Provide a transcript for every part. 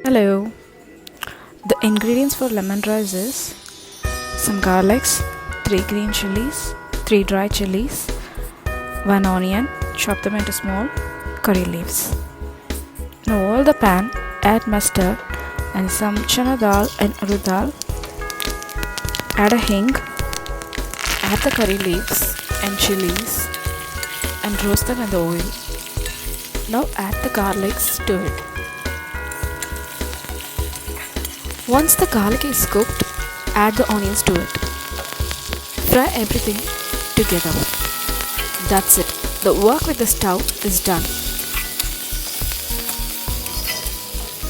Hello. The ingredients for lemon rice is some garlics, 3 green chilies, 3 dry chilies, 1 onion, chop them into small, curry leaves. Now oil the pan, add mustard and some chana dal and urud dal. Add a hing, add the curry leaves and chilies and roast them in the oil. Now add the garlics to it. Once the garlic is cooked, add the onions to it. Fry everything together. That's it. The work with the stove is done.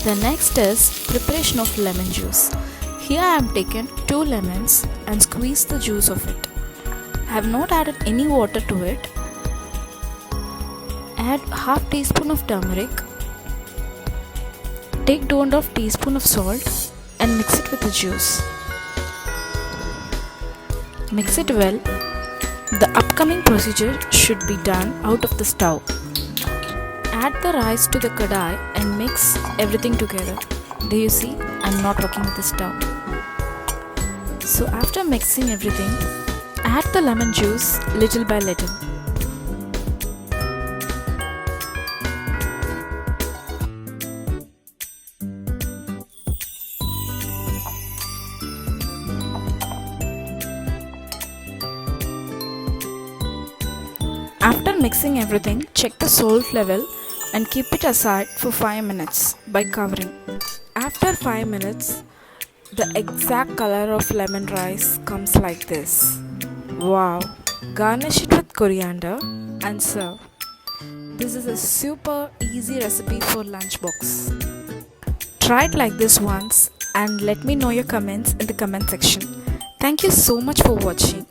The next is preparation of lemon juice. Here I am taken 2 lemons and squeeze the juice of it. I have not added any water to it. Add half teaspoon of turmeric. Take 2.5 teaspoon of salt and mix it with the juice. Mix it well. The upcoming procedure should be done out of the stove. Add the rice to the kadai and mix everything together. Do you see? I'm not working with the stove. So after mixing everything, add the lemon juice little by little. After mixing everything, check the salt level and keep it aside for 5 minutes by covering. After 5 minutes, the exact color of lemon rice comes like this. Wow! Garnish it with coriander and serve. This is a super easy recipe for lunchbox. Try it like this once and let me know your comments in the comment section. Thank you so much for watching.